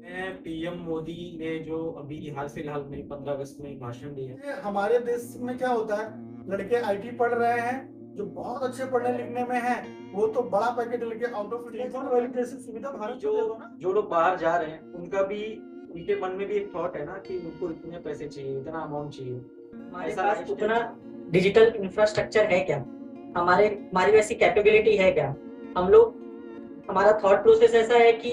PM Modi ने जो अभी हाल फिलहाल में 15 अगस्त में भाषण दिया है। ये हमारे देश में क्या होता है, लड़के आईटी पढ़ रहे हैं, जो बहुत अच्छे पढ़ने लिखने में हैं, वो तो बड़ा पैकेज लेके आउट ऑफ इंडिया वाली जैसी सुविधा भारत में दे दो ना। जो लोग बाहर जा रहे हैं उनका भी उनके मन में भी एक थॉट है ना कि उनको इतने पैसे चाहिए, इतना अमाउंट चाहिए। हमारे ऐसा पास lifestyle- उतना डिजिटल इंफ्रास्ट्रक्चर है क्या? हमारी वैसी कैपेबिलिटी है क्या? हम लोग हमारा थॉट प्रोसेस ऐसा है कि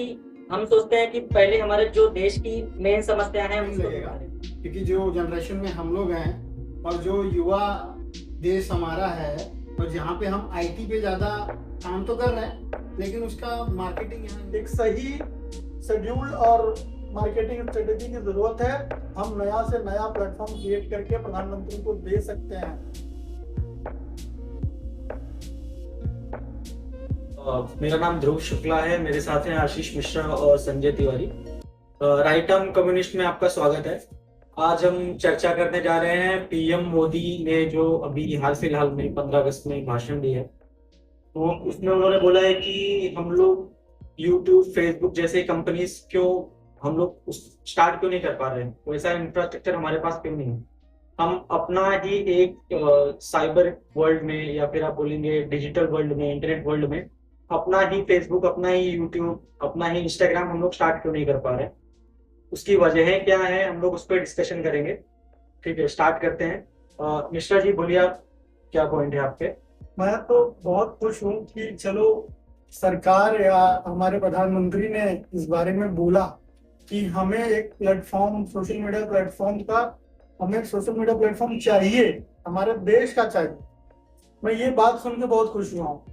हम सोचते हैं कि पहले हमारे जो देश की मेन समस्या है नहीं उसको लगेगा, क्योंकि जो जनरेशन में हम लोग हैं और जो युवा देश हमारा है, और जहाँ पे हम आईटी पे ज्यादा काम तो कर रहे हैं, लेकिन उसका मार्केटिंग यहाँ एक सही शेड्यूल और मार्केटिंग स्ट्रेटेजी की जरूरत है। हम नया से नया प्लेटफॉर्म क्रिएट करके प्रधानमंत्री को दे सकते हैं। मेरा नाम ध्रुव शुक्ला है, मेरे साथ हैं आशीष मिश्रा और Sanjay Tiwari. Right arm communist में आपका स्वागत है। आज हम चर्चा करने जा रहे हैं पीएम मोदी ने जो अभी हाल फिलहाल में 15 अगस्त में भाषण दिया है, तो उसमें उन्होंने बोला है कि हम लोग यूट्यूब, फेसबुक जैसे कंपनीज क्यों हम लोग स्टार्ट क्यों नहीं कर पा रहे हैं, वैसा इंफ्रास्ट्रक्चर हमारे पास क्यों नहीं है। हम अपना ही एक साइबर वर्ल्ड में या फिर आप बोलेंगे डिजिटल वर्ल्ड में, इंटरनेट वर्ल्ड में अपना ही फेसबुक, अपना ही यूट्यूब, अपना ही इंस्टाग्राम हम लोग स्टार्ट क्यों नहीं कर पा रहे हैं, उसकी वजह क्या है, हम लोग उस पर डिस्कशन करेंगे। ठीक है, स्टार्ट करते हैं। मिश्रा जी बोलिए, आप क्या पॉइंट है आपके? मैं तो बहुत खुश हूँ कि चलो सरकार या हमारे प्रधानमंत्री ने इस बारे में बोला कि हमें एक प्लेटफॉर्म, सोशल मीडिया प्लेटफॉर्म का, हमें सोशल मीडिया प्लेटफॉर्म चाहिए, हमारे देश का चाहिए। मैं ये बात सुन के बहुत खुश हुआ हूँ।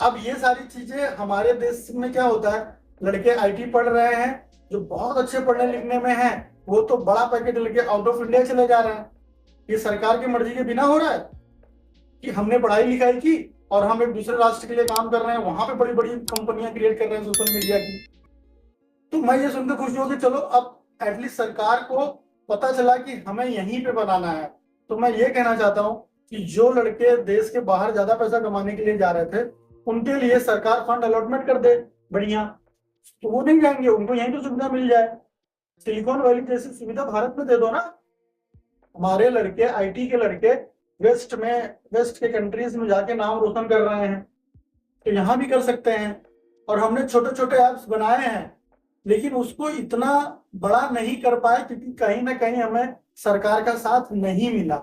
अब ये सारी चीजें हमारे देश में क्या होता है, लड़के आईटी पढ़ रहे हैं, जो बहुत अच्छे पढ़ने लिखने में हैं, वो तो बड़ा पैकेज लेके आउट ऑफ इंडिया चले जा रहे हैं। ये सरकार की मर्जी के बिना हो रहा है कि हमने पढ़ाई लिखाई की और हम एक दूसरे राष्ट्र के लिए काम कर रहे हैं, वहां पे बड़ी बड़ी कंपनियां क्रिएट कर रहे हैं सोशल मीडिया की। तो मैं ये सुनकर खुश हूँ कि चलो अब एटलीस्ट सरकार को पता चला कि हमें यहीं पे बनाना है। तो मैं ये कहना चाहता हूँ कि जो लड़के देश के बाहर ज्यादा पैसा कमाने के लिए जा रहे थे, उनके लिए सरकार फंड अलॉटमेंट कर दे बढ़िया, तो वो नहीं जाएंगे, उनको यहीं तो सुविधा मिल जाए। सिलिकॉन वैली जैसी सुविधा भारत में दे दो ना। हमारे लड़के, आईटी के लड़के वेस्ट के कंट्रीज में जाके नाम रोशन कर रहे हैं, तो यहाँ भी कर सकते हैं। और हमने छोटे छोटे ऐप्स बनाए हैं, लेकिन उसको इतना बड़ा नहीं कर पाए क्योंकि कहीं ना कहीं हमें सरकार का साथ नहीं मिला।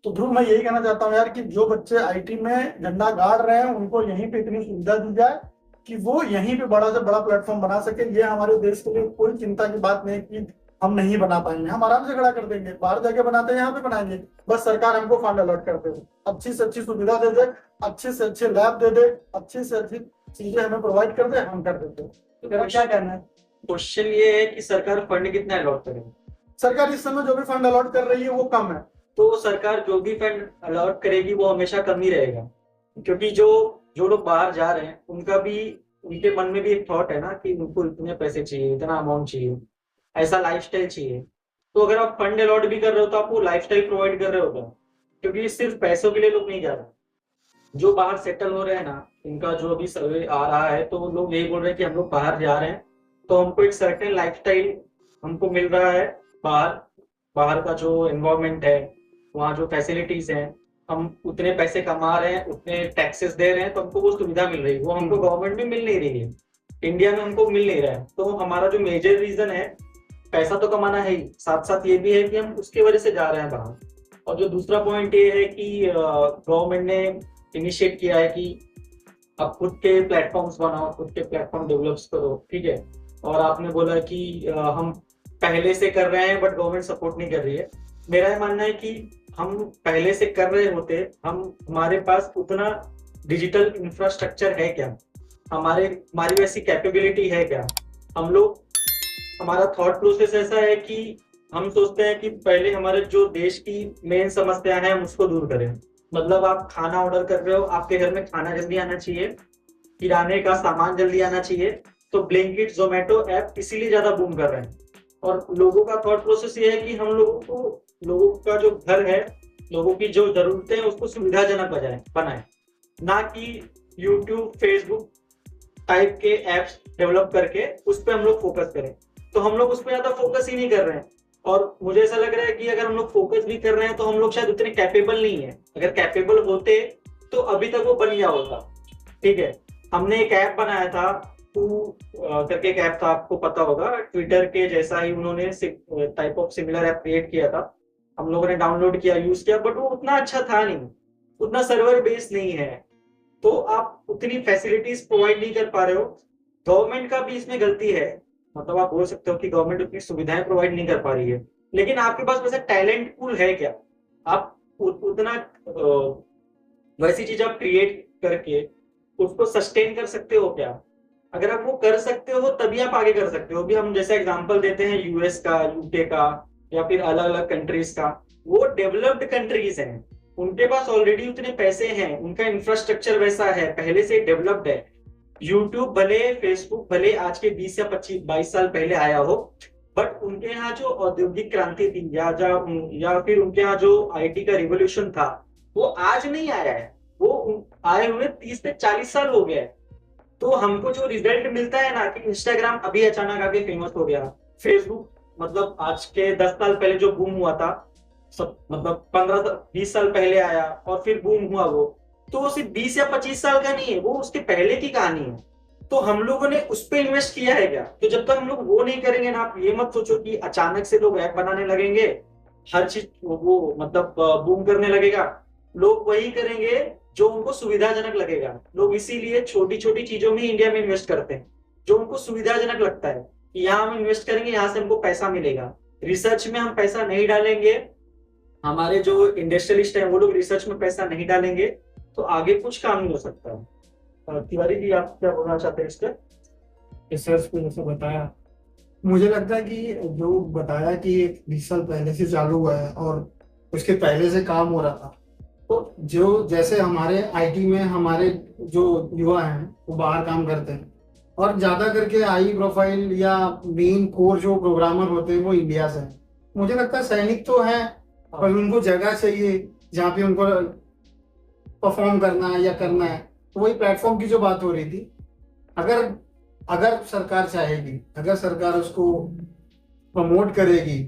तो ध्रुव, मैं यही कहना चाहता हूँ यार कि जो बच्चे आईटी में झंडा गाड़ रहे हैं, उनको यहीं पे इतनी सुविधा दी जाए कि वो यहीं पे बड़ा से बड़ा प्लेटफॉर्म बना सके। ये हमारे देश के लिए कोई चिंता की बात नहीं कि हम नहीं बना पाएंगे, हम आराम से खड़ा कर देंगे। बाहर जाके बनाते हैं, यहाँ पे बनाएंगे, बस सरकार हमको फंड अलॉट कर दे, अच्छी से अच्छी सुविधा दे दे, अच्छे से अच्छे लैब दे दे, अच्छी से अच्छी चीजें हमें प्रोवाइड कर दे, हम कर देते। तो मेरा क्या कहना है? क्वेश्चन ये है कि सरकार फंड कितना अलॉट करेगी? सरकार इस समय जो भी फंड अलॉट कर रही है वो कम है। तो सरकार जो भी फंड अलॉट करेगी वो हमेशा कम ही रहेगा, क्योंकि जो जो लोग बाहर जा रहे हैं उनका भी, उनके मन में भी एक थॉट है ना कि उनको इतने पैसे चाहिए, इतना अमाउंट चाहिए, ऐसा लाइफस्टाइल चाहिए। तो अगर आप फंड अलॉट भी कर रहे हो तो आप वो लाइफस्टाइल प्रोवाइड कर रहे हो क्या? क्योंकि सिर्फ पैसों के लिए लोग नहीं जा रहे। जो बाहर सेटल हो रहे हैं ना, इनका जो अभी सर्वे आ रहा है, तो लोग यही बोल रहे हैं कि हम लोग बाहर जा रहे हैं तो हमको एक सर्टेन लाइफस्टाइल हमको मिल रहा है। बाहर बाहर का जो एनवायरमेंट है, वहाँ जो फैसिलिटीज हैं, हम उतने पैसे कमा रहे हैं, उतने टैक्सेस दे रहे हैं, तो हमको वो सुविधा मिल रही है, वो हमको गवर्नमेंट में मिल नहीं रही है, इंडिया में हमको मिल नहीं रहा है। तो हमारा जो मेजर रीजन है, पैसा तो कमाना है ही, साथ साथ ये भी है कि हम उसकी वजह से जा रहे हैं बाहर। और जो दूसरा पॉइंट ये है कि गवर्नमेंट ने इनिशिएट किया है कि आप खुद के प्लेटफॉर्म्स बनाओ, खुद के प्लेटफॉर्म डेवलप करो। ठीक है, और आपने बोला कि हम पहले से कर रहे हैं बट गवर्नमेंट सपोर्ट नहीं कर रही है। मेरा ये मानना है कि हम पहले से कर रहे होते, हमारे पास उतना डिजिटल इंफ्रास्ट्रक्चर है क्या, हमारी वैसी कैपेबिलिटी है क्या। हम लोग, हमारा थॉट प्रोसेस ऐसा है कि हम सोचते हैं कि पहले हमारे जो देश की मेन समस्या है हम उसको दूर करें। मतलब आप खाना ऑर्डर कर रहे हो, आपके घर में खाना जल्दी आना चाहिए, किराने का सामान जल्दी आना चाहिए, तो ब्लिंकिट, जोमेटो ऐप इसीलिए ज्यादा बूम कर रहे हैं। और लोगों का थॉट प्रोसेस ये है कि हम लोगों का जो घर है, लोगों की जो जरूरतें हैं उसको सुविधाजनक बनाए, ना कि यूट्यूब, फेसबुक टाइप के एप्स डेवलप करके उस पर हम लोग फोकस करें। तो हम लोग उस पर ज्यादा फोकस ही नहीं कर रहे हैं, और मुझे ऐसा लग रहा है कि अगर हम लोग फोकस भी कर रहे हैं तो हम लोग शायद उतने कैपेबल नहीं है। अगर कैपेबल होते तो अभी तक वो बन गया होता। ठीक है, हमने एक ऐप बनाया था, टू करके एक ऐप था, आपको पता होगा, ट्विटर के जैसा ही उन्होंने type of similar app create किया था। हम लोगों ने डाउनलोड किया, यूज किया, बट वो उतना अच्छा था नहीं, उतना सर्वर बेस्ड नहीं है। तो आप उतनी फैसिलिटीज प्रोवाइड नहीं कर पा रहे हो। गवर्नमेंट का भी इसमें गलती है, मतलब आप बोल सकते हो कि गवर्नमेंट उतनी सुविधाएं प्रोवाइड नहीं कर पा रही है। लेकिन आपके पास वैसे टैलेंट पूल है क्या? आप उतना वैसी चीज आप क्रिएट करके उसको सस्टेन कर सकते हो क्या? अगर आप वो कर सकते हो तभी आप आगे कर सकते हो। भी हम जैसे एग्जांपल देते हैं यूएस का, यूके का, या फिर अलग अलग कंट्रीज का। वो डेवलप्ड कंट्रीज हैं, उनके पास ऑलरेडी उतने पैसे हैं, उनका इंफ्रास्ट्रक्चर वैसा है, पहले से डेवलप्ड है। यूट्यूब भले, फेसबुक भले आज के 20 या 22 साल पहले आया हो, बट उनके यहाँ जो औद्योगिक क्रांति थी या फिर उनके यहाँ जो आईटी का रिवोल्यूशन था, वो आज नहीं आया है, वो आए हुए 30 से 40 साल हो गए। तो हमको जो रिजल्ट मिलता है ना कि इंस्टाग्राम अभी अचानक आके फेमस हो गया, फेसबुक मतलब आज के 10 साल पहले जो बूम हुआ था, सब मतलब 15-20 साल पहले आया और फिर बूम हुआ, वो तो सिर्फ 20 या 25 साल का नहीं है, वो उसके पहले की कहानी है। तो हम लोगों ने उस पर इन्वेस्ट किया है क्या? तो जब तक हम लोग वो नहीं करेंगे ना, आप ये मत सोचो कि अचानक से लोग ऐप बनाने लगेंगे, हर चीज वो मतलब बूम करने लगेगा। लोग वही करेंगे जो उनको सुविधाजनक लगेगा। लोग इसीलिए छोटी छोटी चीजों में इंडिया में इन्वेस्ट करते हैं, जो उनको सुविधाजनक लगता है कि यहाँ हम इन्वेस्ट करेंगे, यहाँ से हमको पैसा मिलेगा। रिसर्च में हम पैसा नहीं डालेंगे, हमारे जो इंडस्ट्रियलिस्ट हैं वो लोग रिसर्च में पैसा नहीं डालेंगे, तो आगे कुछ काम नहीं हो सकता है। तिवारी जी, आप क्या बोलना चाहते हैं इस पर? रिसर्च पे जैसे बताया, मुझे लगता है कि जो बताया कि 20 साल पहले से चालू हुआ है और उसके पहले से काम हो रहा था, तो जो जैसे हमारे आईटी में हमारे जो युवा हैं वो बाहर काम करते हैं, और ज्यादा करके हाई प्रोफाइल या मेन कोर जो प्रोग्रामर होते हैं वो इंडिया से हैं। मुझे लगता है सैनिक तो हैं, पर उनको जगह चाहिए जहाँ पे उनको परफॉर्म करना है या करना है। तो वही प्लेटफॉर्म की जो बात हो रही थी, अगर अगर सरकार चाहेगी, अगर सरकार उसको प्रमोट करेगी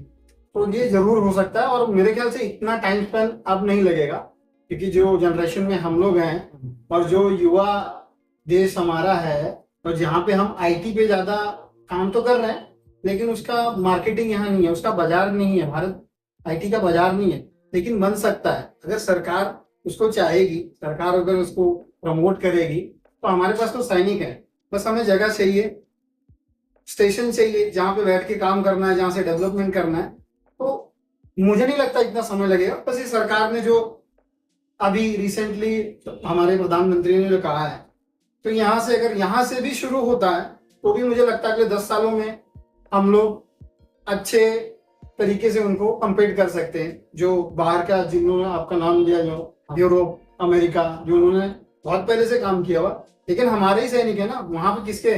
तो ये जरूर हो सकता है। और मेरे ख्याल से इतना टाइम स्पेन अब नहीं लगेगा, क्योंकि जो जनरेशन में हम लोग हैं और जो युवा देश हमारा है, और जहाँ पे हम आईटी पे ज्यादा काम तो कर रहे हैं, लेकिन उसका मार्केटिंग यहाँ नहीं है, उसका बाजार नहीं है, भारत आईटी का बाजार नहीं है। लेकिन बन सकता है अगर सरकार उसको चाहेगी, सरकार अगर उसको प्रमोट करेगी। तो हमारे पास तो सैनिक है, बस हमें जगह चाहिए, स्टेशन चाहिए जहाँ पे बैठ के काम करना है, जहाँ से डेवलपमेंट करना है। तो मुझे नहीं लगता इतना समय लगेगा। बस ये सरकार ने जो अभी रिसेंटली हमारे प्रधानमंत्री ने जो कहा है, तो यहाँ से अगर यहाँ से भी शुरू होता है तो भी मुझे लगता है अगले 10 सालों में हम लोग अच्छे तरीके से उनको कंपेट कर सकते हैं। जो बाहर का, जिन्होंने आपका नाम लिया, जो यूरोप, अमेरिका, जो उन्होंने बहुत पहले से काम किया हुआ, लेकिन हमारे ही सैनिक है ना, वहां पे किसके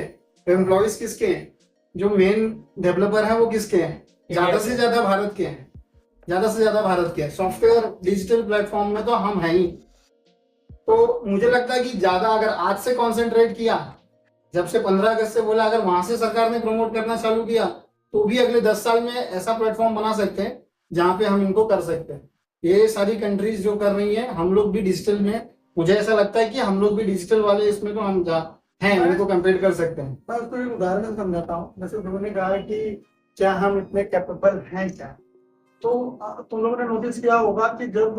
एम्प्लॉयज किसके हैं, जो मेन डेवलपर है वो किसके हैं? ज्यादा से ज्यादा भारत के हैं, ज्यादा से ज्यादा भारत के हैं। सॉफ्टवेयर डिजिटल प्लेटफॉर्म में तो हम हैं ही। तो मुझे लगता है कि ज्यादा अगर आज से कॉन्सेंट्रेट किया, जब से 15 अगस्त से बोला, अगर वहां से सरकार ने प्रमोट करना चालू किया, तो भी अगले 10 साल में ऐसा प्लेटफॉर्म बना सकते हैं जहाँ पे हम इनको कर सकते हैं। ये सारी कंट्रीज जो कर रही हैं, हम लोग भी डिजिटल में, मुझे ऐसा लगता है कि हम लोग भी डिजिटल वाले इसमें तो हम हैं, उनको कंपेयर कर सकते हैं। मैं उसको एक उदाहरण समझाता हूँ। जैसे उन्होंने कहा कि क्या हम इतने कैपेबल हैं क्या? तो तुम लोगों ने नोटिस किया होगा कि जब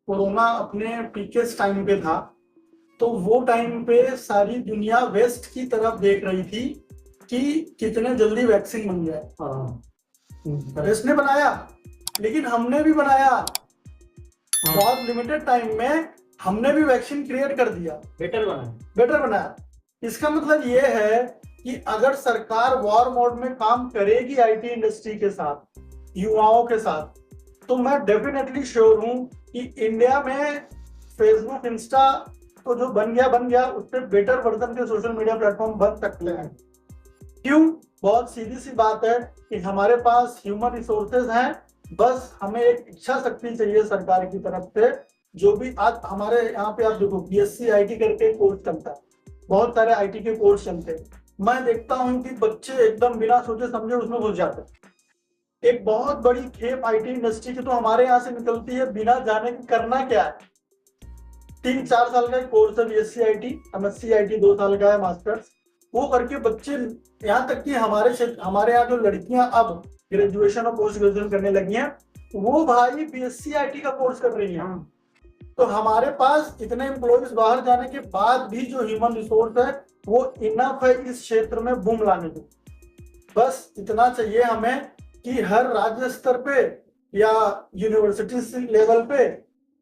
कोरोना अपने पीकेस्ट टाइम पे था, तो वो टाइम पे सारी दुनिया वेस्ट की तरफ देख रही थी कि कितने जल्दी वैक्सीन बन जाए। वेस्ट ने बनाया, लेकिन हमने भी बनाया, बहुत लिमिटेड टाइम में हमने भी वैक्सीन क्रिएट कर दिया, बेटर बनाया। इसका मतलब ये है कि अगर सरकार वॉर मोड में काम करेगी आईटी इंडस्ट्री के साथ, युवाओं के साथ, तो मैं डेफिनेटली श्योर हूं कि इंडिया में फेसबुक, इंस्टा तो जो बन गया, उससे बेटर वर्जन के सोशल मीडिया प्लेटफॉर्म बन सकते हैं। क्यों? बहुत सीधी सी बात है कि हमारे पास ह्यूमन रिसोर्सेज हैं, बस हमें एक इच्छा शक्ति चाहिए सरकार की तरफ से। जो भी आज हमारे यहाँ पे आप देखो, बीएससी आईटी करके कोर्स चलता है, बहुत सारे आईटी के कोर्स चलते हैं, मैं देखता हूँ कि बच्चे एकदम बिना सोचे समझे उसमें घुस जाते हैं। एक बहुत बड़ी खेप आईटी इंडस्ट्री की तो हमारे यहाँ से निकलती है बिना जाने कि करना क्या है। 3-4 साल का कोर्स है बीएससी आईटी, एमएससी आईटी 2 साल का है, मास्टर्स, वो करके बच्चे, यहाँ तक कि हमारे यहाँ जो लड़कियां अब ग्रेजुएशन और पोस्ट ग्रेजुएशन करने लगी हैं, वो भाई बीएससी आईटी का कोर्स कर रही हैं। तो हमारे पास इतने एम्प्लॉयज बाहर जाने के बाद भी जो ह्यूमन रिसोर्स है वो इनफ है इस क्षेत्र में बूम लाने को। बस इतना चाहिए हमें कि हर राज्य स्तर पे या यूनिवर्सिटी लेवल पे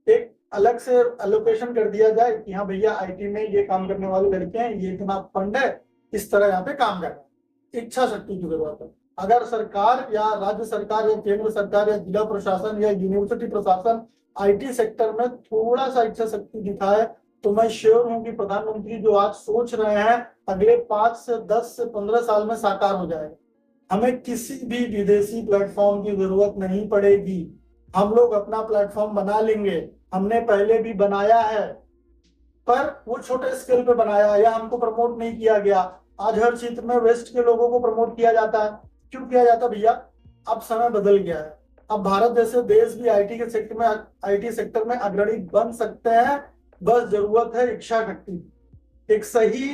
एक अलग से एलोकेशन कर दिया जाए कि हाँ भैया आईटी में ये काम करने वाले लड़के हैं, ये इतना फंड है, इस तरह यहाँ पे काम करना है। इच्छा शक्ति की जरूरत है। अगर सरकार या राज्य सरकार या केंद्र सरकार या जिला प्रशासन या यूनिवर्सिटी प्रशासन आईटी सेक्टर में थोड़ा सा इच्छा शक्ति दिखाए तो मैं श्योर हूं कि प्रधानमंत्री जो आज सोच रहे हैं अगले 5 से 10 से 15 साल में साकार हो जाएगा। हमें किसी भी विदेशी प्लेटफॉर्म की जरूरत नहीं पड़ेगी, हम लोग अपना प्लेटफॉर्म बना लेंगे। हमने पहले भी बनाया है, पर वो छोटे स्केल पे बनाया या हमको प्रमोट नहीं किया गया। आज हर क्षेत्र में वेस्ट के लोगों को प्रमोट किया जाता है। क्यों किया जाता भैया? अब समय बदल गया है। अब भारत जैसे देश भी आईटी सेक्टर में अग्रणी बन सकते हैं। बस जरूरत है इच्छा शक्ति, एक सही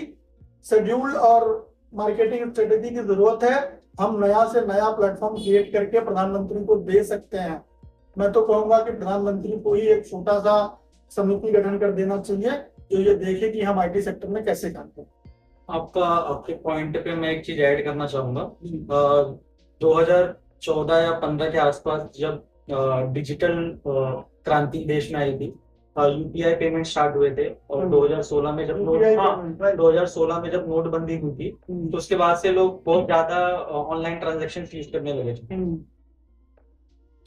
शेड्यूल और मार्केटिंग स्ट्रेटेजी की जरूरत है। हम नया से नया प्लेटफॉर्म क्रिएट करके प्रधानमंत्री को दे सकते हैं। मैं तो कहूंगा कि प्रधानमंत्री को ही एक छोटा सा समिति गठन कर देना चाहिए जो ये देखे कि हम आईटी सेक्टर में कैसे काम करें। आपके पॉइंट पे मैं एक चीज ऐड करना चाहूंगा। 2014 या 15 के आसपास जब डिजिटल क्रांति देश में आई थी, यूपीआई पेमेंट स्टार्ट हुए थे, और 2016 में जब 2016 में जब नोटबंदी हुई थी, तो उसके बाद से लोग बहुत ज्यादा ऑनलाइन ट्रांजैक्शन यूज करने लगे थे।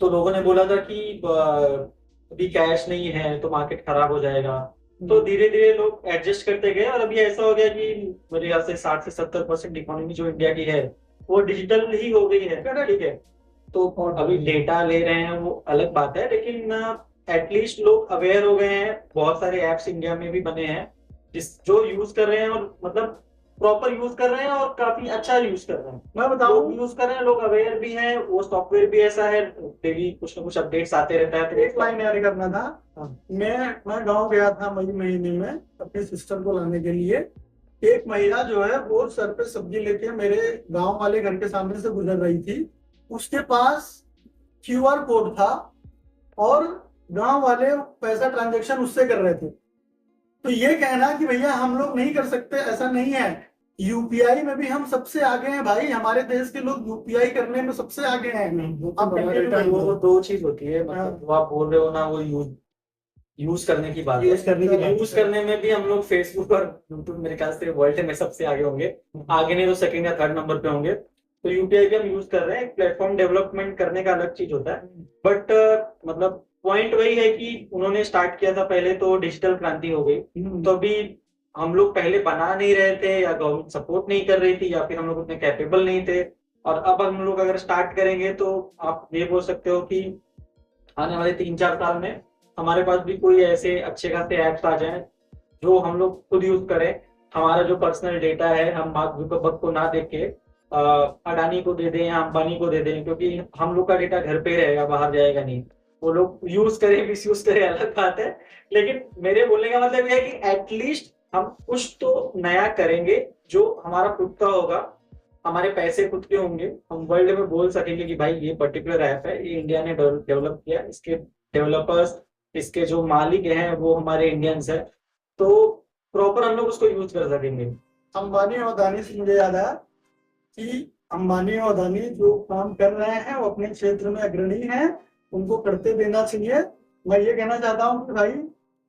तो लोगों ने बोला था कि अभी कैश नहीं है तो मार्केट खराब हो जाएगा। तो धीरे धीरे लोग एडजस्ट करते गए और अभी ऐसा हो गया कि मेरे ख्याल से 60 से 70% इकोनॉमी जो इंडिया की है वो डिजिटल ही हो गई है। ठीक है, तो अभी डेटा ले रहे हैं वो अलग बात है, लेकिन एटलीस्ट लोग अवेयर हो गए हैं। बहुत सारे एप्स इंडिया में भी बने हैं जो यूज कर रहे हैं, और मतलब प्रॉपर यूज कर रहे हैं और काफी अच्छा यूज कर रहे हैं। मैं बताऊं, यूज कर रहे हैं, लोग अवेयर भी हैं। वो सॉफ्टवेयर भी ऐसा है, डेली कुछ ना कुछ अपडेट्स आते रहता है। तो एक लाइन ऐड करना था। मैं गांव गया था मई महीने में अपने सिस्टर को लाने के लिए। एक महिला जो है वो सर पे सब्जी लेके मेरे गांव वाले घर के सामने से गुजर रही थी। उसके पास क्यूआर कोड था और गांव वाले पैसा ट्रांजैक्शन उससे कर रहे थे। तो ये कहना कि भैया हम लोग नहीं कर सकते, ऐसा नहीं है। यूपीआई में भी हम सबसे आगे हैं भाई। हमारे देश के लोग यूपीआई करने में सबसे आगे हैं। वो दो चीज होती है, मतलब वो आप बोल रहे हो ना, वो यूज करने की बात है। यूज करने में भी हम लोग फेसबुक और यूट्यूब मेरे ख्याल से वर्ल्ड में सबसे आगे होंगे। आगे नहीं तो सेकंड या थर्ड नंबर पे होंगे। तो यूपीआई भी हम यूज कर रहे हैं। प्लेटफॉर्म डेवलपमेंट करने का अलग चीज होता है, बट मतलब पॉइंट वही है कि उन्होंने स्टार्ट किया था पहले, तो डिजिटल क्रांति हो गई। तो अभी हम लोग पहले बना नहीं रहे थे, या गवर्नमेंट सपोर्ट नहीं कर रही थी, या फिर हम लोग उतने कैपेबल नहीं थे। और अब हम लोग अगर स्टार्ट करेंगे तो आप ये बोल सकते हो कि आने वाले 3-4 साल में हमारे पास भी कोई ऐसे अच्छे खासे ऐप्स आ जाएं जो हम लोग खुद यूज करें। हमारा जो पर्सनल डेटा है हम मार्क जुकरबर्ग को ना दे के अडानी को दे दें या अंबानी को दे दें, क्योंकि हम लोग का डेटा घर पे रहेगा, बाहर जाएगा नहीं। वो लोग यूज करें मिस यूज करें अलग बात है, लेकिन मेरे बोलने का मतलब यह है कि एटलीस्ट हम कुछ तो नया करेंगे जो हमारा खुद का होगा, हमारे पैसे खुद के होंगे। हम वर्ल्ड में बोल सकेंगे कि भाई ये पर्टिकुलर ऐप है, ये इंडिया ने डेवलप किया, इसके डेवलपर्स, इसके जो मालिक हैं वो हमारे इंडियंस है। तो प्रॉपर हम लोग उसको यूज कर सकेंगे। अंबानी और अदानी से मुझे याद आया कि अंबानी और अदानी जो काम कर रहे हैं वो अपने क्षेत्र में अग्रणी हैं, उनको करते देना चाहिए। मैं ये कहना चाहता हूँ कि भाई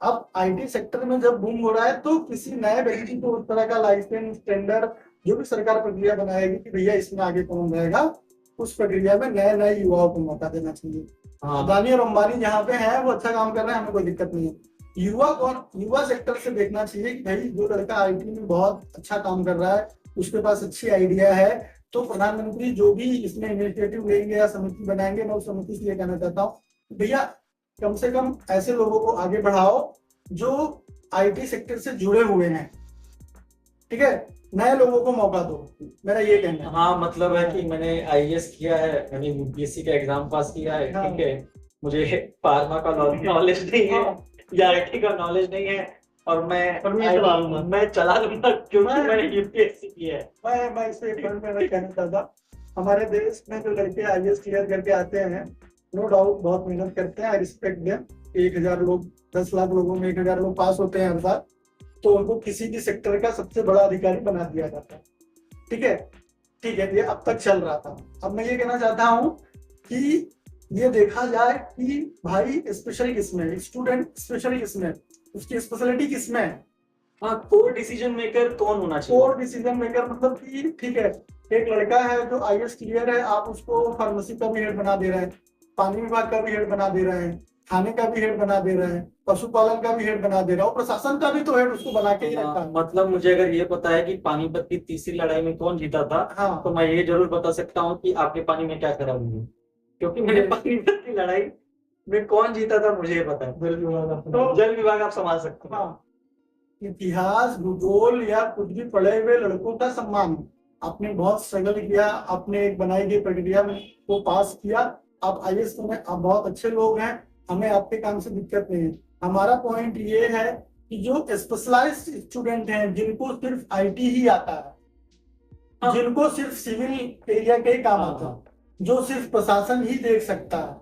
अब आईटी सेक्टर में जब बूम हो रहा है तो किसी नए व्यक्ति को उस तरह का लाइसेंस टेंडर जो भी सरकार प्रक्रिया बनाएगी कि भैया इसमें आगे कौन रहेगा, उस प्रक्रिया में नए नए युवाओं को मौका देना चाहिए। अदानी और अंबानी जहाँ पे है वो अच्छा काम कर रहे हैं, हमें कोई दिक्कत नहीं है। युवा सेक्टर से देखना चाहिए कि भाई जो लड़का आईटी में बहुत अच्छा काम कर रहा है, उसके पास अच्छी आइडिया है, तो प्रधानमंत्री जो भी इसमें इनिशिएटिव लेंगे या समिति बनाएंगे, मैं उस समिति से ये कहना चाहता हूँ भैया कम से कम ऐसे लोगों को आगे बढ़ाओ जो आईटी सेक्टर से जुड़े हुए हैं। ठीक है, नए लोगों को मौका दो, मेरा ये कहना है। हाँ, मतलब है कि मैंने आईएएस किया है, मैंने यूपीएससी का एग्जाम पास किया है, हाँ। ठीक है, मुझे फार्मा का नॉलेज नहीं है हाँ। या आईटी का नॉलेज नहीं है, और मैं चला लूंगा। मैं चला लूंगा क्योंकि मैं- मैंने यूपीएससी किया है। मैं इस पे एक पॉइंट में कहना चाहता, हमारे देश में जो लड़के आईएएस क्लियर करके आते हैं, नो डाउट बहुत मेहनत करते हैं, आई रिस्पेक्ट देम। 1000 लोग, 10 लाख लोगों में 1000 लोग पास होते हैं हर साल, तो उनको किसी भी सेक्टर का सबसे बड़ा अधिकारी बना दिया जाता है। ठीक है, ठीक है, ये अब तक चल रहा था। अब मैं ये कहना चाहता हूँ कि ये देखा जाए कि भाई स्पेशल किसमें, स्टूडेंट स्पेशल किसमें, उसकी स्पेशलिटी किसमें है। हाँ, कोर डिसीजन मेकर कौन होना चाहिए? कोर डिसीजन मेकर मतलब कि ठीक है, एक लड़का है जो आईएएस क्लियर है, आप उसको फार्मेसी का भी हेड बना दे रहे हैं, पानी विभाग का भी हेड बना दे रहे हैं, थाने का भी हेड बना दे रहे हैं, पशुपालन का भी हेड बना दे रहा है, और प्रशासन का भी तो हेड उसको बना के ही रखा है। मतलब मुझे अगर ये पता है कि पानीपत की तीसरी लड़ाई में कौन जीता था, हाँ, तो मैं ये जरूर बता सकता हूँ कि आपके पानी में क्या खराबी है, क्योंकि मैंने पानीपत की लड़ाई में कौन जीता था मुझे ये पता है। तो जल विभाग आप संभाल सकते हो। हाँ, इतिहास भूगोल या कुछ भी पढ़े हुए लड़कों का सम्मान, आपने बहुत स्ट्रगल किया, आपने एक बनाई गई प्रक्रिया में को पास किया, आप आईएएस में, आप बहुत अच्छे लोग हैं, हमें आपके काम से दिक्कत नहीं है। हमारा पॉइंट ये है कि जो स्पेशलाइज्ड स्टूडेंट हैं, जिनको सिर्फ आईटी ही आता है, हाँ। जिनको सिर्फ सिविल एरिया के ही काम आता है, जो सिर्फ प्रशासन ही देख सकता है,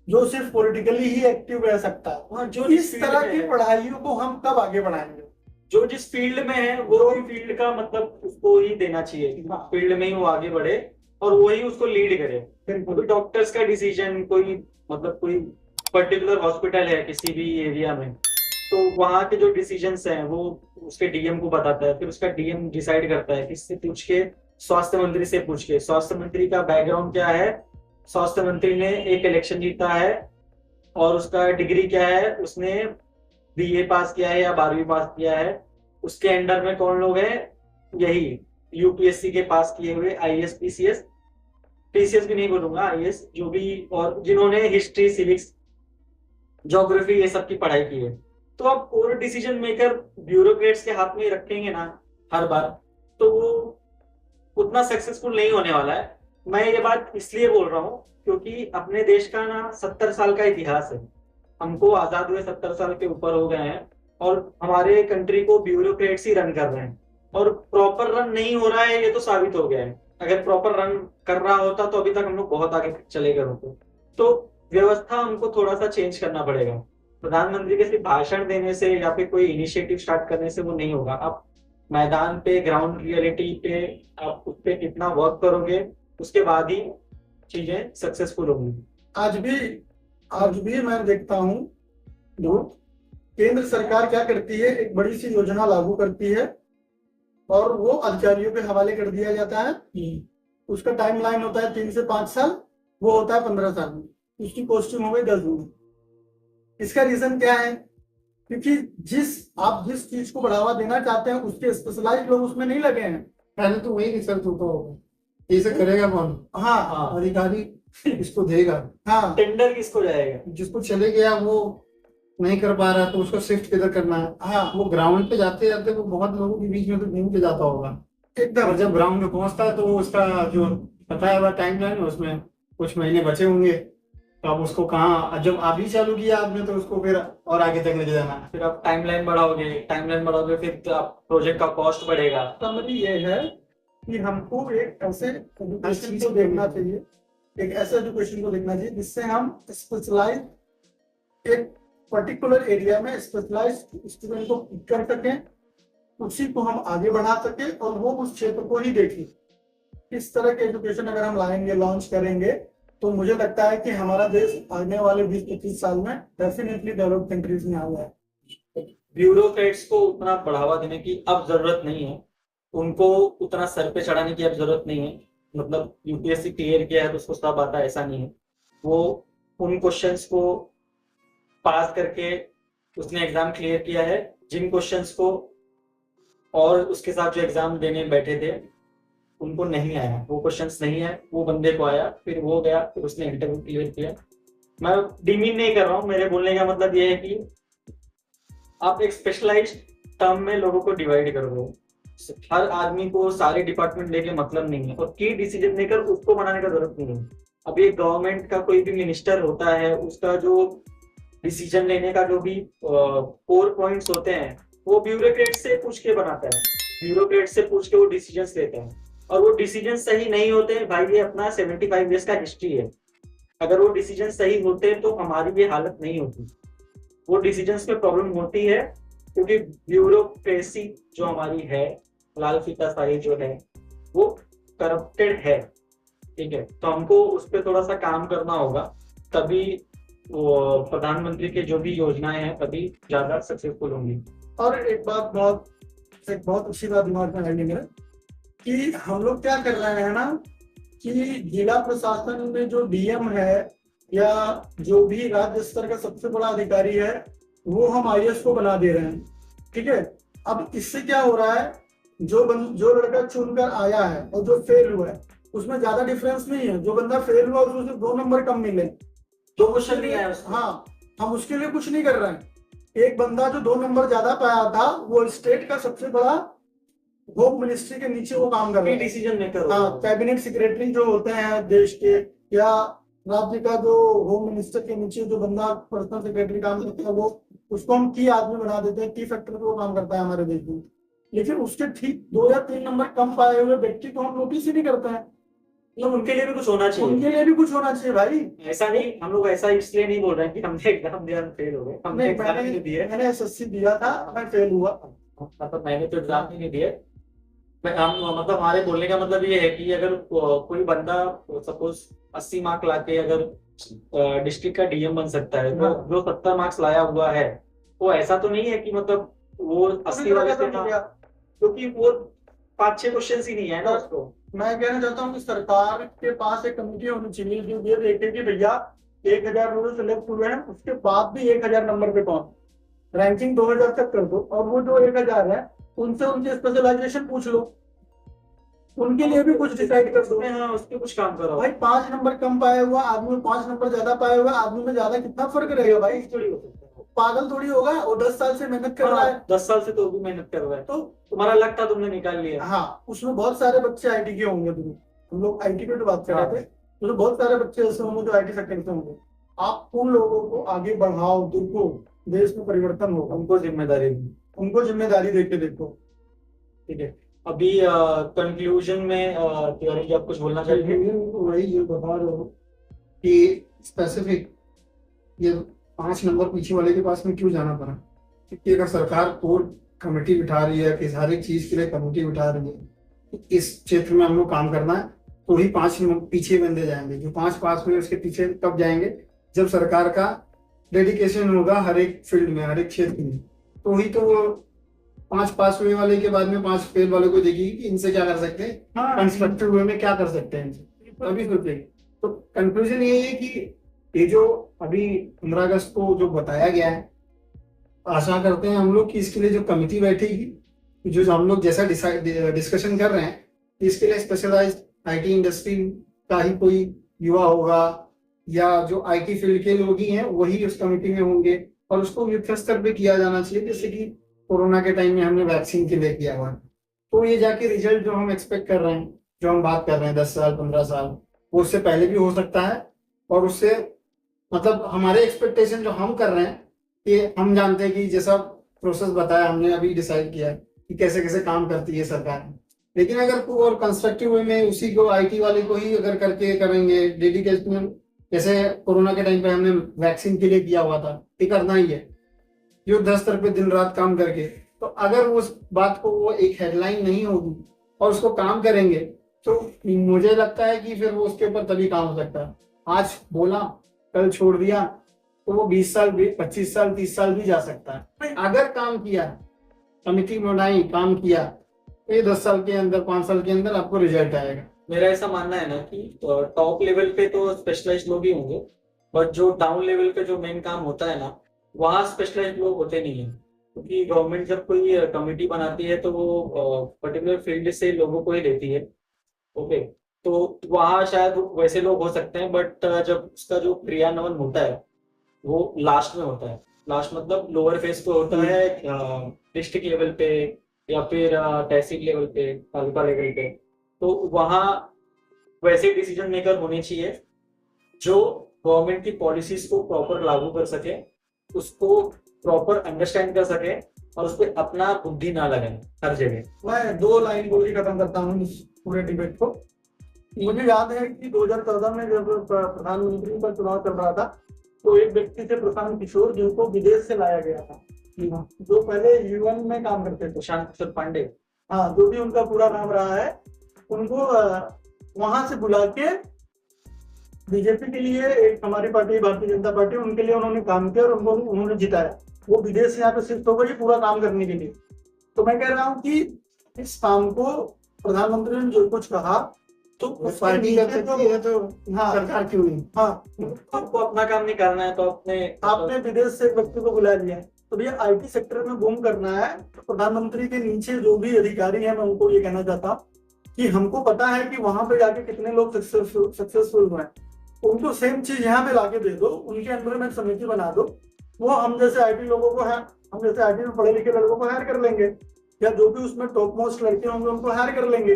जो सिर्फ पॉलिटिकली ही एक्टिव रह सकता है, हाँ, जो इस तरह की पढ़ाइयों को हम कब आगे बढ़ाएंगे? जो जिस फील्ड में है वो भी फील्ड का मतलब उसको ही देना चाहिए, हाँ। फील्ड में ही वो आगे बढ़े और वही उसको लीड करे। बिल्कुल। अभी डॉक्टर्स का डिसीजन, कोई मतलब कोई पर्टिकुलर हॉस्पिटल है किसी भी एरिया में, तो वहाँ के जो डिसीजंस हैं वो उसके डीएम को बताता है, फिर उसका डीएम डिसाइड करता है, किससे पूछ के, स्वास्थ्य मंत्री से पूछ के। स्वास्थ्य मंत्री का बैकग्राउंड क्या है, स्वास्थ्य मंत्री ने एक इलेक्शन जीता है और उसका डिग्री क्या है, उसने बीए पास किया है या 12वीं पास किया है, उसके अंडर में कौन लोग हैं, यही यूपीएससी के पास किए हुए आईएएस पीसीएस, पीसीएस भी नहीं बोलूंगा, आईएएस जो भी, और जिन्होंने हिस्ट्री सिविक्स ज्योग्राफी ये सब की पढ़ाई की है। तो आप कोर डिसीजन मेकर ब्यूरोक्रेट्स के हाथ में रखेंगे ना हर बार, तो वो उतना सक्सेसफुल नहीं होने वाला है। मैं ये बात इसलिए बोल रहा हूँ क्योंकि अपने देश का ना 70 साल का इतिहास है, हमको आजाद हुए 70 साल के ऊपर हो गए हैं, और हमारे कंट्री को ब्यूरोक्रेट्स ही रन कर रहे हैं, और प्रॉपर रन नहीं हो रहा है, ये तो साबित हो गया है। अगर प्रॉपर रन कर रहा होता तो अभी तक हम लोग बहुत आगे चले गए होते। तो व्यवस्था हमको थोड़ा सा चेंज करना पड़ेगा। प्रधानमंत्री के सिर्फ भाषण देने से या फिर कोई इनिशिएटिव स्टार्ट करने से वो नहीं होगा। आप मैदान पे, ग्राउंड रियलिटी पे आप उस पे कितना वर्क करोगे, उसके बाद ही चीजें सक्सेसफुल होंगी। आज भी मैं देखता हूँ, जो केंद्र सरकार क्या करती है, एक बड़ी सी योजना लागू करती है और वो अधिकारियों के हवाले कर दिया जाता है। उसका टाइमलाइन होता है 3 से 5 साल, वो होता है 15 साल में, उसकी कॉस्टिंग हो गई 10 गुना। इसका रीजन क्या है? क्योंकि आप जिस चीज को बढ़ावा देना चाहते हैं, उसके स्पेशलाइज्ड लोग उसमें नहीं लगे हैं। पहले तो वही रिसर्च होता होगा, इसे करेगा कौन? हाँ, अधिकारी इसको देगा। हाँ, टेंडर किसको जाएगा? जिसको चले गया वो नहीं कर पा रहा तो उसको शिफ्ट किधर करना है। हाँ, वो ग्राउंड पे जाते जाते वो बहुत लोगों के बीच में तो घूम के जाता होगा, एकदम। और जब ग्राउंड में पहुंचता है तो वो उसका जो बताया हुआ टाइम लाइन है उसमें कुछ महीने बचे होंगे, तो अब उसको कहाँ, जब अभी चालू किया आपने तो उसको फिर और आगे तक लेके जाना है। फिर आप टाइमलाइन बढ़ाओगे, फिर आप प्रोजेक्ट का कॉस्ट बढ़ेगा। समरी ये है कि हमको एक ऐसे एजुकेशन को देखना चाहिए, एक ऐसे एजुकेशन को देखना चाहिए जिससे हम स्पेशलाइज एक पर्टिकुलर एरिया में स्पेशलाइज स्टूडेंट को पिक कर सकें, उसी को हम आगे बढ़ा सके और वो उस क्षेत्र को ही देखें। इस तरह के एजुकेशन अगर हम लाएंगे, लॉन्च करेंगे, तो मुझे लगता है कि हमारा देश आने वाले 20-25 साल में डेफिनेटली डेवलप कंट्रीज में आ जाए। ब्यूरोक्रेट्स को उतना बढ़ावा देने की अब जरूरत नहीं है, उनको उतना सर पे चढ़ाने की अब जरूरत नहीं है। मतलब यूपीएससी क्लियर किया है तो उसको सब आता है, ऐसा नहीं है। वो उन क्वेश्चंस को पास करके उसने एग्जाम क्लियर किया है, जिन क्वेश्चंस को और उसके साथ जो एग्जाम देने बैठे थे उनको नहीं आया, वो क्वेश्चंस नहीं है, वो बंदे को आया, फिर वो गया, फिर उसने इंटरव्यू क्लियर किया। मैं डिमीन नहीं कर रहा हूँ, मेरे बोलने का मतलब ये है कि आप एक स्पेशलाइज्ड टर्म में लोगों को डिवाइड कर दो, हर आदमी को सारे डिपार्टमेंट लेके मतलब नहीं है, और की डिसीजन मेकर उसको बनाने का जरूरत नहीं है। अभी एक गवर्नमेंट का कोई भी मिनिस्टर होता है, उसका जो डिसीजन लेने का जो भी कोर पॉइंट्स होते हैं, वो ब्यूरोक्रेट से पूछ के बनाता है, ब्यूरोक्रेट से पूछ के वो डिसीजंस लेता है, और वो डिसीजन सही नहीं होते हैं भाई, ये अपना 75 ईयर्स का हिस्ट्री है। अगर वो डिसीजन सही होते तो हमारी ये हालत नहीं होती। वो डिसीजंस में प्रॉब्लम होती है क्योंकि ब्यूरोक्रेसी जो हमारी है, लाल फीताशाही जो है, वो करप्टेड है। ठीक है, तो हमको उस पर थोड़ा सा काम करना होगा, तभी वो प्रधानमंत्री के जो भी योजनाएं हैं तभी ज्यादा सक्सेसफुल होंगी। और एक बहुत अच्छी बात दिमाग में आएगी मेरे, कि हम लोग क्या कर रहे हैं ना, कि जिला प्रशासन में जो डीएम है या जो भी राज्य स्तर का सबसे बड़ा अधिकारी है, वो हम आईएएस को बना दे रहे हैं। ठीक है, अब इससे क्या हो रहा है, जो लड़का चुनकर आया है और जो फेल हुआ है, उसमें ज्यादा डिफरेंस नहीं है। जो बंदा फेल हुआ उसको सिर्फ 2 नंबर कम मिले, दो क्वेश्चन नहीं आया उसमें। हाँ, हम उसके लिए कुछ नहीं कर रहे हैं। एक बंदा जो 2 नंबर ज्यादा पाया था, वो स्टेट का सबसे बड़ा होम मिनिस्ट्री के नीचे वो काम कर रहा है, डिसीजन मेकर। हाँ, कैबिनेट सेक्रेटरी जो होते हैं देश के, या राज्य का जो होम मिनिस्टर के नीचे जो बंदा पर्सनल सेक्रेटरी काम करता है, वो उसको हम की आदमी बना देते हैं, की फैक्टर पे वो काम करता है हमारे देश में। लेकिन उसके ठीक 2 या 3 नंबर कम पाए हुए व्यक्ति को हम नोटिस ही नहीं करते हैं। मतलब उनके लिए भी कुछ होना चाहिए, उनके लिए भी कुछ होना चाहिए भाई। ऐसा नहीं, हम लोग ऐसा इसलिए नहीं बोल रहे हैं कि हमने एग्जाम दिया फेल हो गए, हमने एग्जाम नहीं दिए। मैंने एसएससी दिया था, मैं फेल हुआ। मतलब मैंने तो एग्जाम ही नहीं दिए। मतलब हमारे बोलने का मतलब ये है कि अगर कोई बंदा सपोज 80 मार्क लाके अगर डिस्ट्रिक्ट का डीएम बन सकता है, तो जो 70 मार्क्स लाया हुआ है, वो ऐसा तो नहीं है कि मतलब वो 80 वाले से था, क्योंकि वो 5-6 क्वेश्चन ही नहीं है ना उसको। मैं कहना चाहता हूँ कि सरकार के पास एक कमेटी होनी चाहिए जो ये देखे कि भैया 1000 लोग सिलेक्ट हुए हैं, उसके बाद भी 1000 नंबर पे कौन, रैंकिंग 2000 तक कर दो, और वो जो 1000 है उनसे उनके स्पेशलाइजेशन पूछ लो, उनके लिए भी कुछ डिसाइड कर दो। हाँ, उस पर कुछ काम करो भाई 5 नंबर कम पाया हुआ आदमी में 5 नंबर ज्यादा पाया हुआ आदमी में ज्यादा कितना फर्क रहेगा भाई? थोड़ी हो सकता है। पागल थोड़ी होगा, वो 10 साल से मेहनत कर रहा है। 10 साल से तो भी मेहनत कर रहा है, तो तुम्हारा लक था, तुमने निकाल लिया। हाँ, उसमें बहुत सारे बच्चे आईटी के होंगे, हम लोग आईटी पे तो बात कर रहे थे, तो बहुत सारे बच्चे ऐसे होंगे जो आईटी सेक्टर से होंगे। आप उन लोगों को आगे बढ़ाओ, देखो देश में परिवर्तन होगा, उनको जिम्मेदारी दे के देखो। ठीक है, अभी कंक्लूजन में तिवारी जी आप कुछ बोलना चाहिए? वही जो बता रहे हो कि स्पेसिफिक ये 5 नंबर पीछे वाले के पास में क्यों जाना पड़ा, क्योंकि अगर सरकार कोर कमेटी बिठा रही है कि हर एक चीज के लिए कमेटी बिठा रही है, इस क्षेत्र में हम लोग काम करना है, तो ही 5 पीछे बंदे जाएंगे। जो 5 पास हुए उसके पीछे कब जाएंगे, जब सरकार का डेडिकेशन होगा हर एक फील्ड में, हर एक क्षेत्र में, तो ही तो वो 5 पास हुए वाले के बाद में 5 फेल वाले को देखेगी कि इनसे क्या कर सकते हैं, कंस्ट्रक्टिव वे में क्या कर सकते हैं इनसे, तभी सोचेगी। तो कंक्लूजन यही है कि ये जो अभी 15 अगस्त को जो बताया गया है, आशा करते हैं हम लोग कि इसके लिए जो कमेटी बैठेगी, जो हम लोग जैसा डिस्कशन कर रहे हैं, इसके लिए स्पेशलाइज्ड आईटी इंडस्ट्री का ही कोई युवा होगा या जो आईटी फील्ड के लोग ही हैं वही उस कमेटी में होंगे, और उसको युद्ध स्तर पे किया जाना चाहिए, जैसे कि कोरोना के टाइम में हमने वैक्सीन के लिए किया हुआ। तो ये जाके रिजल्ट जो हम एक्सपेक्ट कर रहे हैं, जो हम बात कर रहे हैं 10 साल 15 साल, वो उससे पहले भी हो सकता है। और उससे मतलब हमारे एक्सपेक्टेशन जो हम कर रहे हैं, कि हम जानते हैं कि जैसा प्रोसेस बताया हमने, अभी डिसाइड किया कि कैसे कैसे काम करती है सरकार, लेकिन अगर कोई और कंस्ट्रक्टिव वे में उसी को आईटी वाले को ही अगर करके करेंगे डेडिकेशन, जैसे कोरोना के टाइम पे हमने वैक्सीन के लिए किया हुआ था, ये करना ही है युद्ध स्तर पे दिन रात काम करके, तो अगर उस बात को वो एक हेडलाइन नहीं होगी और उसको काम करेंगे, तो मुझे लगता है कि फिर वो उसके ऊपर तभी काम हो सकता है। आज बोला कल छोड़ दिया तो वो 20 साल 25 साल 30 साल भी जा सकता है। अगर काम किया, कमिटी बनाई, काम किया, तो ये 10 साल के अंदर 5 साल के अंदर आपको रिजल्ट आएगा। मेरा ऐसा मानना है ना कि टॉप लेवल पे तो स्पेशलाइज्ड लोग ही होंगे, बट जो डाउन लेवल पे जो मेन काम होता है ना, वहाँ स्पेशलाइज्ड लोग होते नहीं है, क्योंकि गवर्नमेंट जब कोई कमेटी बनाती है तो वो पर्टिकुलर फील्ड से लोगों को ही लेती है। ओके, तो वहाँ शायद वैसे लोग हो सकते हैं, बट जब उसका जो क्रियान्वयन होता है वो लास्ट में होता है। लास्ट मतलब लोअर फेज पे होता है, डिस्ट्रिक्ट लेवल पे या फिर तहसील लेवल पे, तालुका लेवल पे, तो वहाँ वैसे डिसीजन मेकर होने चाहिए जो गवर्नमेंट की पॉलिसीज को प्रॉपर लागू कर सके, उसको प्रॉपर अंडरस्टैंड कर सके और उस पर अपना बुद्धि ना लगाए हर जगह। मैं 2 लाइन बोल के खत्म करता हूँ इस पूरे डिबेट को। मुझे याद है कि 2014 में जब प्रधानमंत्री का चुनाव चल रहा था, तो एक व्यक्ति थे प्रशांत किशोर, जिनको विदेश से लाया गया था, जो पहले यूएन में काम करते थे। प्रशांत किशोर पांडे, हाँ, जो भी उनका पूरा नाम रहा है, उनको वहां से बुला के बीजेपी के लिए, एक हमारी पार्टी भारतीय जनता पार्टी, उनके लिए उन्होंने काम किया और उनको उन्होंने जिताया। वो विदेश से यहाँ पे शिफ्ट हो गई पूरा काम करने के लिए। तो मैं कह रहा हूँ कि इस काम को प्रधानमंत्री ने जो कुछ कहा, तो उस पार्टी कर सकती है तो हाँ सरकार क्यों नहीं? हाँ, आपको अपना काम नहीं करना है तो आपने विदेश से एक व्यक्ति को बुला लिया है, तो भैया आईटी सेक्टर में बूम करना है, तो प्रधानमंत्री के नीचे जो भी अधिकारी हैं, मैं उनको ये कहना चाहता हूँ कि हमको पता है कि वहां पे जाके कितने लोग सक्सेसफुल हुए हैं, उनको सेम चीज यहाँ पे लाके दे दो, उनके अंदर में समिति बना दो, वो हम जैसे आईटी लोगों को है, हम जैसे आईटी में पढ़े लिखे लड़कों को हायर कर लेंगे, या जो भी उसमें टॉप मोस्ट लड़के होंगे उनको हायर कर लेंगे।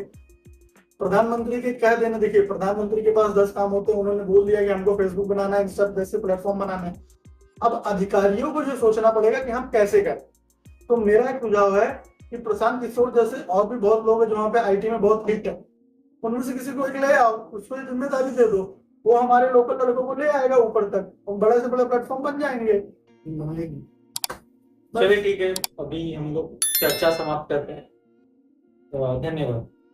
प्रधानमंत्री के कह देना, देखिए प्रधानमंत्री के पास 10 काम होते हैं, उन्होंने बोल दिया कि हमको फेसबुक बनाना है, इंस्टा जैसे प्लेटफॉर्म बनाना है। अब अधिकारियों को जो सोचना पड़ेगा कि हम कैसे करें। तो मेरा एक सुझाव है कि प्रशांत किशोर जैसे और भी बहुत लोग हैं जो वहाँ पे आईटी में बहुत फिट है, उनमें से किसी को एक ले आओ, उसको ये जिम्मेदारी दे दो, वो हमारे लोकल लड़कों को ले आएगा ऊपर तक, और बड़े से बड़े प्लेटफॉर्म बन जाएंगे। चलिए ठीक है, अभी हम लोग चर्चा समाप्त करते हैं। तो धन्यवाद।